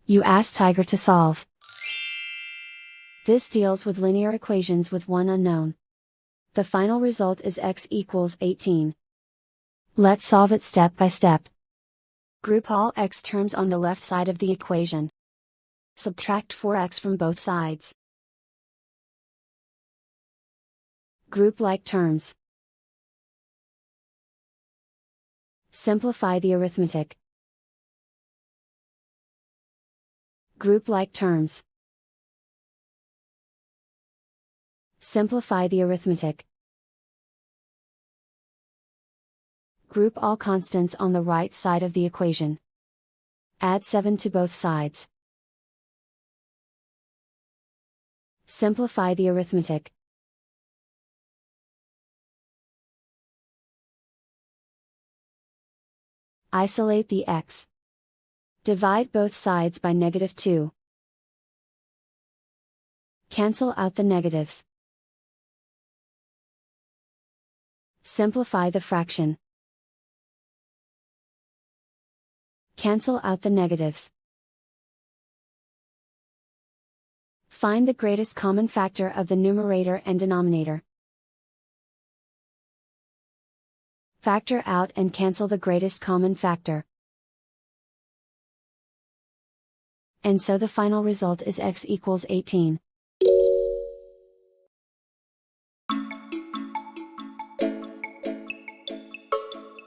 You ask Tiger to solve. This deals with linear equations with one unknown. The final result is x equals 18. Let's solve it step by step. Group all x terms on the left side of the equation. Subtract 4x from both sides. Group like terms. Simplify the arithmetic. Group like terms. Simplify the arithmetic. Group all constants on the right side of the equation. Add 7 to both sides. Simplify the arithmetic. Isolate the x. Divide both sides by -2. Cancel out the negatives. Simplify the fraction. Cancel out the negatives. Find the greatest common factor of the numerator and denominator. Factor out and cancel the greatest common factor. And so the final result is x equals 18.